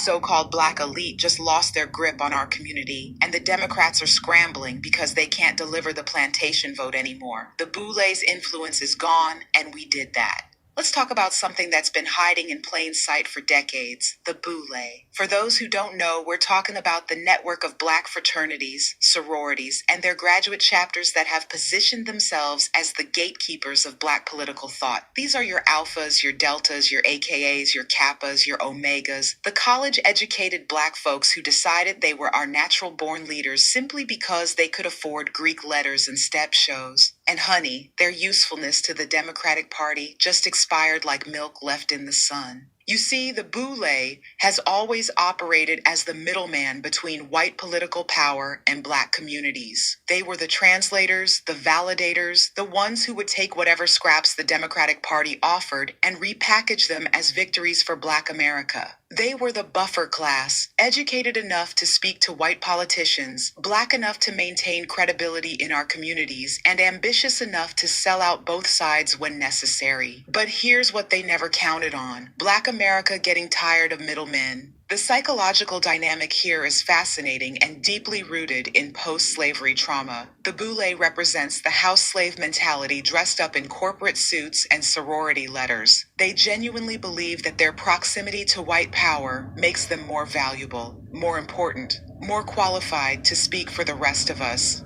so-called black elite just lost their grip on our community, and the Democrats are scrambling because they can't deliver the plantation vote anymore. The BOULE's influence is gone, and we did that. Let's talk about something that's been hiding in plain sight for decades, the BOULE. For those who don't know, we're talking about the network of black fraternities, sororities, and their graduate chapters that have positioned themselves as the gatekeepers of black political thought. These are your alphas, your deltas, your AKAs, your kappas, your omegas, the college-educated black folks who decided they were our natural-born leaders simply because they could afford Greek letters and step shows. And honey, their usefulness to the Democratic Party just expired like milk left in the sun. You see, the BOULE has always operated as the middleman between white political power and black communities. They were the translators, the validators, the ones who would take whatever scraps the Democratic Party offered and repackage them as victories for black America. They were the buffer class, educated enough to speak to white politicians, black enough to maintain credibility in our communities, and ambitious enough to sell out both sides when necessary. But here's what they never counted on: black America getting tired of middlemen. The psychological dynamic here is fascinating and deeply rooted in post-slavery trauma. The BOULE represents the house slave mentality dressed up in corporate suits and sorority letters. They genuinely believe that their proximity to white power makes them more valuable, more important, more qualified to speak for the rest of us.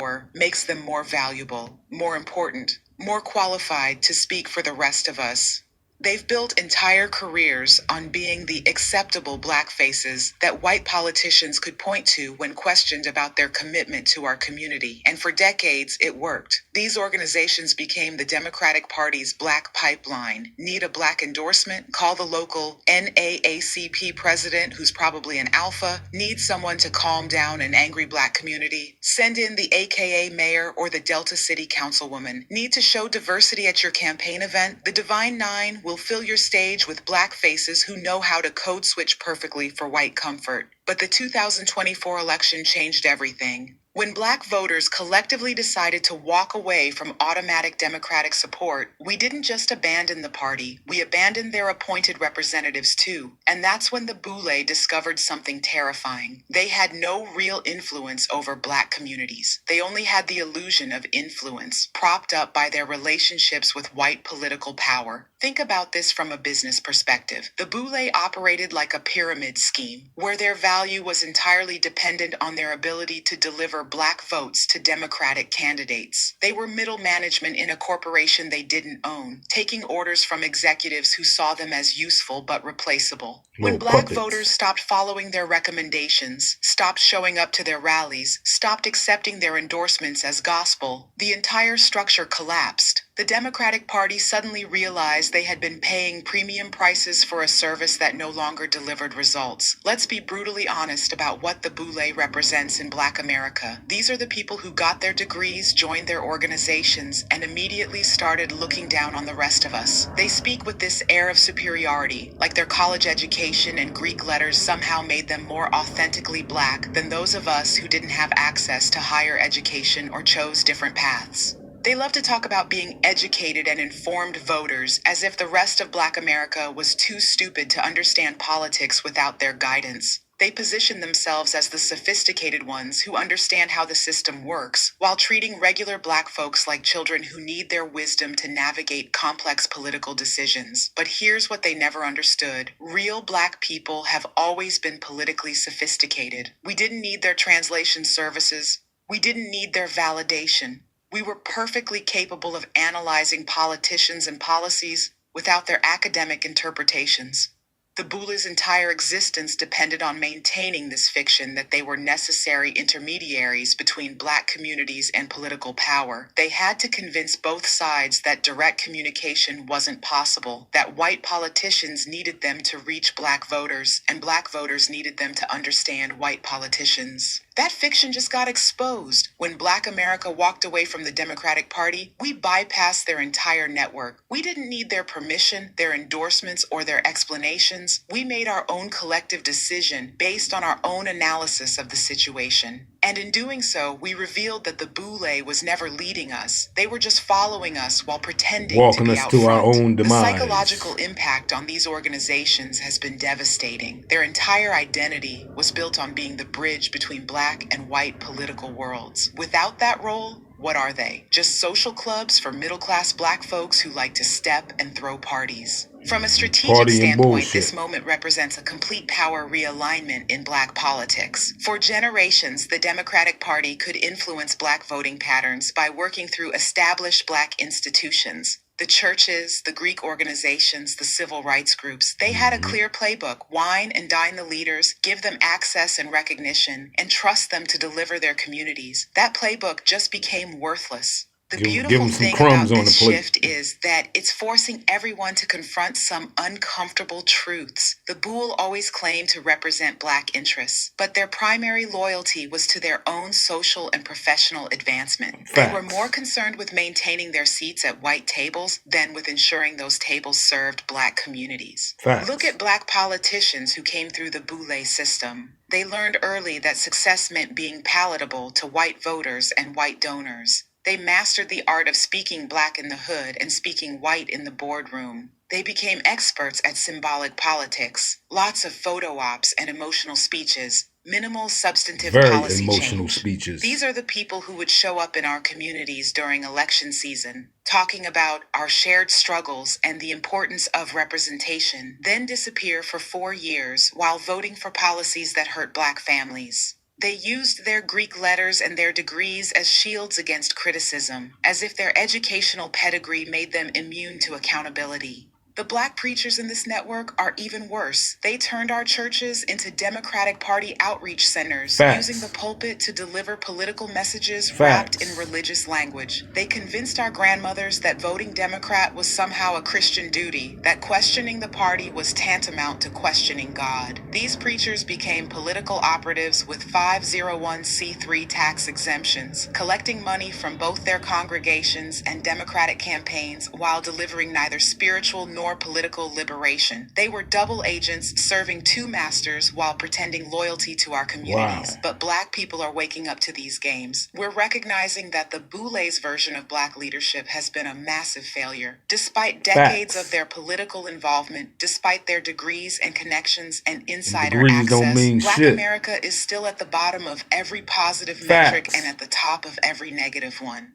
Or makes them more valuable, more important, more qualified to speak for the rest of us. They've built entire careers on being the acceptable black faces that white politicians could point to when questioned about their commitment to our community. And for decades, it worked. These organizations became the Democratic Party's black pipeline. Need a black endorsement? Call the local NAACP president, who's probably an alpha. Need someone to calm down an angry black community? Send in the AKA mayor or the Delta City councilwoman. Need to show diversity at your campaign event? The Divine Nine will fill your stage with black faces who know how to code switch perfectly for white comfort. But the 2024 election changed everything. When black voters collectively decided to walk away from automatic Democratic support, we didn't just abandon the party, we abandoned their appointed representatives too. And that's when the BOULE discovered something terrifying. They had no real influence over black communities. They only had the illusion of influence, propped up by their relationships with white political power. Think about this from a business perspective. The BOULE operated like a pyramid scheme, where their value was entirely dependent on their ability to deliver black votes to Democratic candidates. They were middle management in a corporation they didn't own, taking orders from executives who saw them as useful but replaceable. When black voters stopped following their recommendations, stopped showing up to their rallies, stopped accepting their endorsements as gospel, the entire structure collapsed. The Democratic Party suddenly realized they had been paying premium prices for a service that no longer delivered results. Let's be brutally honest about what the BOULE represents in Black America. These are the people who got their degrees, joined their organizations, and immediately started looking down on the rest of us. They speak with this air of superiority, like their college education and Greek letters somehow made them more authentically black than those of us who didn't have access to higher education or chose different paths. They love to talk about being educated and informed voters as if the rest of Black America was too stupid to understand politics without their guidance. They position themselves as the sophisticated ones who understand how the system works, while treating regular black folks like children who need their wisdom to navigate complex political decisions. But here's what they never understood. Real black people have always been politically sophisticated. We didn't need their translation services. We didn't need their validation. We were perfectly capable of analyzing politicians and policies without their academic interpretations. The BOULE's entire existence depended on maintaining this fiction that they were necessary intermediaries between black communities and political power. They had to convince both sides that direct communication wasn't possible, that white politicians needed them to reach black voters, and black voters needed them to understand white politicians. That fiction just got exposed. When Black America walked away from the Democratic Party, we bypassed their entire network. We didn't need their permission, their endorsements, or their explanations. We made our own collective decision based on our own analysis of the situation. And in doing so, we revealed that the BOULE was never leading us. They were just following us while pretending to Walking be us out to our front. own The demise. psychological impact on these organizations has been devastating. Their entire identity was built on being the bridge between black and white political worlds. Without that role, what are they? Just social clubs for middle-class black folks who like to step and throw parties. From a strategic Party and standpoint, this bullshit. moment represents a complete power realignment in black politics. For generations, the Democratic Party could influence black voting patterns by working through established black institutions. The churches, the Greek organizations, the civil rights groups, they had a clear playbook: wine and dine the leaders, give them access and recognition, and trust them to deliver their communities. That playbook just became worthless. The Give beautiful them some thing crumbs about on the this plate. shift is that it's forcing everyone to confront some uncomfortable truths. The BOULE always claimed to represent black interests, but their primary loyalty was to their own social and professional advancement. They were more Facts. concerned with maintaining their seats at white tables than with ensuring those tables served black communities. Look Facts. at black politicians who came through the BOULE system. They learned early that success meant being palatable to white voters and white donors. They mastered the art of speaking black in the hood and speaking white in the boardroom. They became experts at symbolic politics, lots of photo ops and emotional speeches, minimal substantive Very policy emotional change. speeches. These are the people who would show up in our communities during election season, talking about our shared struggles and the importance of representation, then disappear for 4 years while voting for policies that hurt black families. They used their Greek letters and their degrees as shields against criticism, as if their educational pedigree made them immune to accountability. The black preachers in this network are even worse. They turned our churches into Democratic Party outreach centers, Facts. using the pulpit to deliver political messages wrapped in religious language. They convinced our grandmothers that voting Democrat was somehow a Christian duty, that questioning the party was tantamount to questioning God. These preachers became political operatives with 501c3 tax exemptions, collecting money from both their congregations and Democratic campaigns while delivering neither spiritual nor political liberation. They were double agents serving two masters while pretending loyalty to our communities. Wow. But black people are waking up to these games. We're recognizing that the Boule's version of black leadership has been a massive failure. Despite decades Facts. of their political involvement, despite their degrees and connections and insider Degrees don't access, mean black shit. America is still at the bottom of every positive metric Facts. and at the top of every negative one.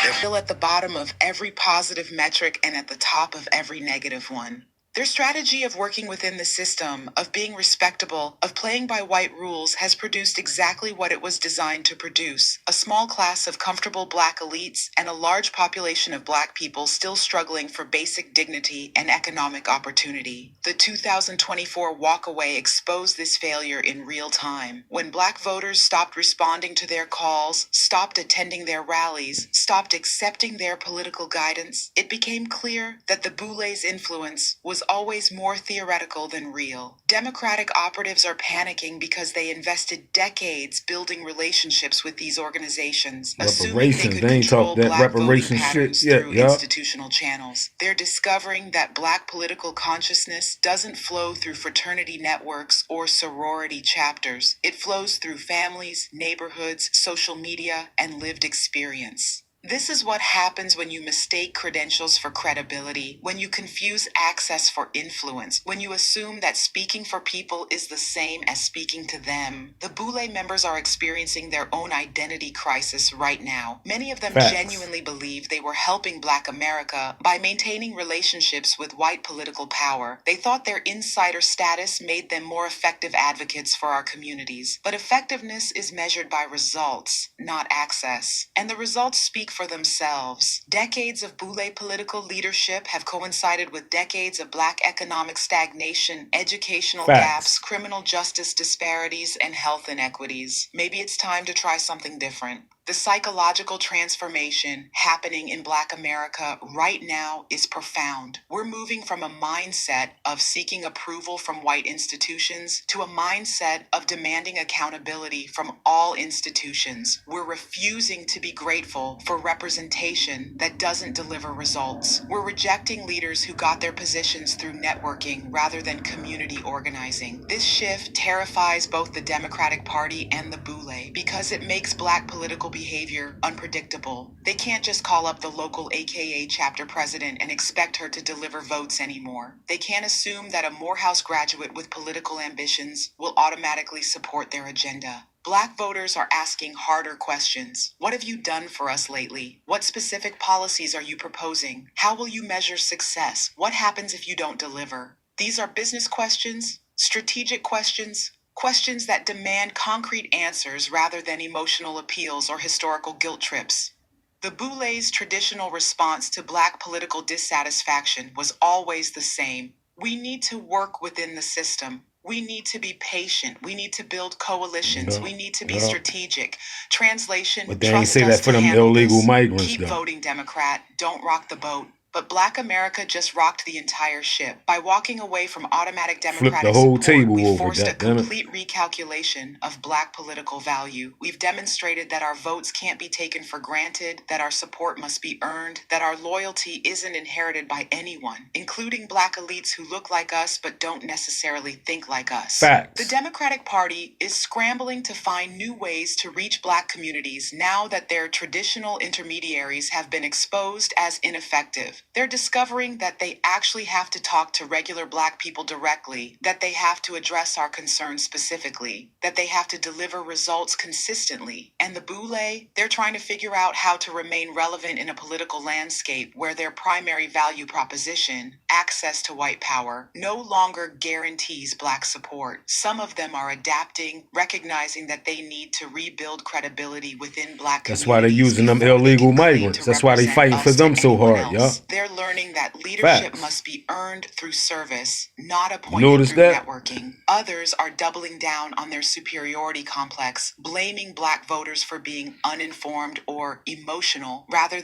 They're still at the bottom of every positive metric and at the top of every negative one. Their strategy of working within the system, of being respectable, of playing by white rules has produced exactly what it was designed to produce: a small class of comfortable black elites and a large population of black people still struggling for basic dignity and economic opportunity. The 2024 walkaway exposed this failure in real time. When black voters stopped responding to their calls, stopped attending their rallies, stopped accepting their political guidance, it became clear that the Boule's influence was always more theoretical than real. Democratic operatives are panicking because they invested decades building relationships with these organizations, assuming they Reparations. could They ain't control talked that black voting reparation shit patterns yet, through y'all. institutional channels. They're discovering that black political consciousness doesn't flow through fraternity networks or sorority chapters. It flows through families, neighborhoods, social media, and lived experience. This is what happens when you mistake credentials for credibility, when you confuse access for influence, when you assume that speaking for people is the same as speaking to them. The Boule members are experiencing their own identity crisis right now. Many of them Facts. genuinely believe they were helping Black America by maintaining relationships with white political power. They thought their insider status made them more effective advocates for our communities. But effectiveness is measured by results, not access. And the results speak for themselves. Decades of Boule political leadership have coincided with decades of Black economic stagnation, educational Facts. gaps, criminal justice disparities, and health inequities. Maybe it's time to try something different. The The psychological transformation happening in Black America right now is profound. We're moving from a mindset of seeking approval from white institutions to a mindset of demanding accountability from all institutions. We're refusing to be grateful for representation that doesn't deliver results. We're rejecting leaders who got their positions through networking rather than community organizing. This shift terrifies both the Democratic Party and the BOULE because it makes Black political behavior unpredictable. They can't just call up the local AKA chapter president and expect her to deliver votes anymore. They can't assume that a Morehouse graduate with political ambitions will automatically support their agenda. Black voters are asking harder questions. What have you done for us lately? What specific policies are you proposing? How will you measure success? What happens if you don't deliver? These are business questions, strategic questions, questions that demand concrete answers rather than emotional appeals or historical guilt trips. The BOULE's traditional response to Black political dissatisfaction was always the same. We need to work within the system. We need to be patient. We need to build coalitions. We need to be strategic. Translation, but they ain't say that for them illegal migrants. Keep voting Democrat. Don't rock the boat. But Black America just rocked the entire ship. By walking away from automatic Democratic support, we forced a complete recalculation of Black political value. We've demonstrated that our votes can't be taken for granted, that our support must be earned, that our loyalty isn't inherited by anyone, including Black elites who look like us but don't necessarily think like us. Facts. The Democratic Party is scrambling to find new ways to reach Black communities now that their traditional intermediaries have been exposed as ineffective. They're discovering that they actually have to talk to regular Black people directly, that they have to address our concerns specifically, that they have to deliver results consistently. And the BOULE, they're trying to figure out how to remain relevant in a political landscape where their primary value proposition, access to white power, no longer guarantees Black support. Some of them are adapting, recognizing that they need to rebuild credibility within Black communities. That's why they're using them illegal migrants. That's why they fighting for them so hard, y'all. They're learning that leadership must be earned through service, not appointed through networking. Others are doubling down on their superiority complex, blaming Black voters for being uninformed or emotional rather.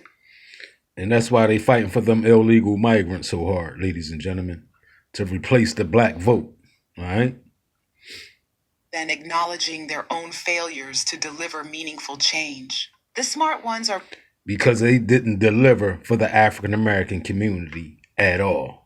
And that's why they fighting for them illegal migrants so hard, ladies and gentlemen, to replace the Black vote, all right? Than acknowledging their own failures to deliver meaningful change. The smart ones are because they didn't deliver for the African American community at all.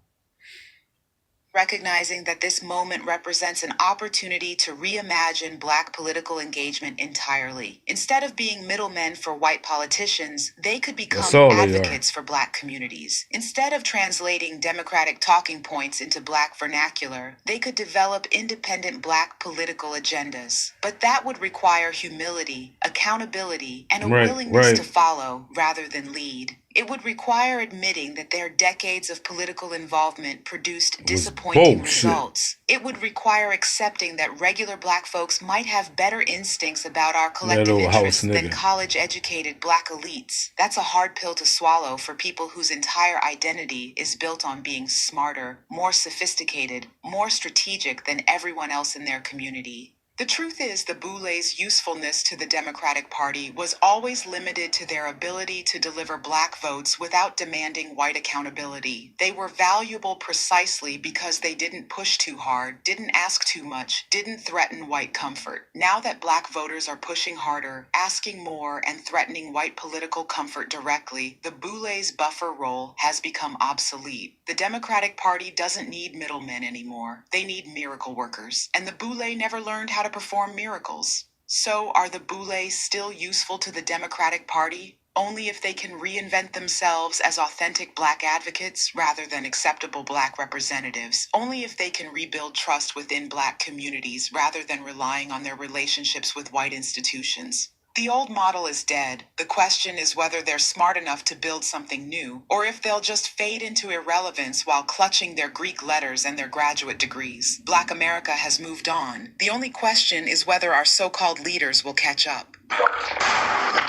Recognizing that this moment represents an opportunity to reimagine Black political engagement entirely. Instead of being middlemen for white politicians, they could become advocates for Black communities. Instead of translating Democratic talking points into Black vernacular, they could develop independent Black political agendas. But that would require humility, accountability, and a willingness to follow rather than lead. It would require admitting that their decades of political involvement produced disappointing results. It would require accepting that regular Black folks might have better instincts about our collective interests than college-educated Black elites. That's a hard pill to swallow for people whose entire identity is built on being smarter, more sophisticated, more strategic than everyone else in their community. The truth is, the BOULE's usefulness to the Democratic Party was always limited to their ability to deliver Black votes without demanding white accountability. They were valuable precisely because they didn't push too hard, didn't ask too much, didn't threaten white comfort. Now that Black voters are pushing harder, asking more, and threatening white political comfort directly, the BOULE's buffer role has become obsolete. The Democratic Party doesn't need middlemen anymore. They need miracle workers. And the BOULE never learned how to perform miracles. So are the BOULE still useful to the Democratic Party? Only if they can reinvent themselves as authentic Black advocates rather than acceptable Black representatives. Only if they can rebuild trust within Black communities rather than relying on their relationships with white institutions. The old model is dead. The question is whether they're smart enough to build something new, or if they'll just fade into irrelevance while clutching their Greek letters and their graduate degrees. Black America has moved on. The only question is whether our so-called leaders will catch up.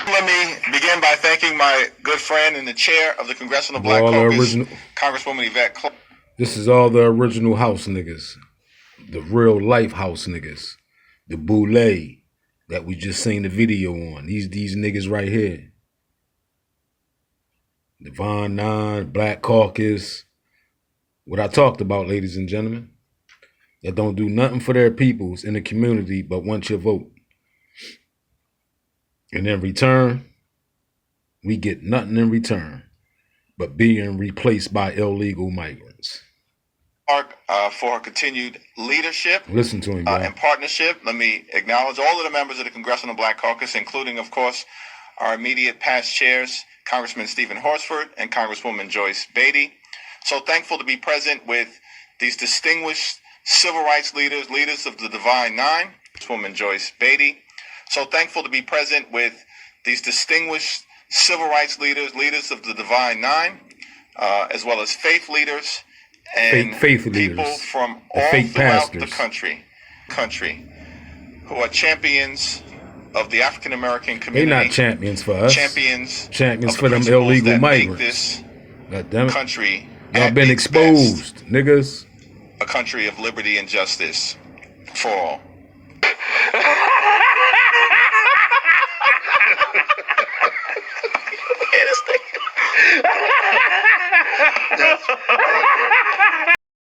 Let me begin by thanking my good friend and the chair of the Congressional Black Caucus, Congresswoman Yvette Clarke. This is all the original house niggas, the real life house niggas, the BOULE, that we just seen the video on. These niggas right here. Divine Nine, Black Caucus. What I talked about, ladies and gentlemen. That don't do nothing for their peoples in the community but want your vote. And in return, we get nothing in return but being replaced by illegal migrants. For her continued leadership. Listen to him, and partnership. Let me acknowledge all of the members of the Congressional Black Caucus, including, of course, our immediate past chairs, Congressman Stephen Horsford and Congresswoman Joyce Beatty. So thankful to be present with these distinguished civil rights leaders, leaders of the Divine Nine, Congresswoman Joyce Beatty. So thankful to be present with these distinguished civil rights leaders, leaders of the Divine Nine, as well as faith leaders and faith people leaders, from all throughout the country who are champions of the African American community. They're not champions for us. Champions for them illegal migrants. This God damn it. Country y'all been exposed, niggas. A country of liberty and justice for all.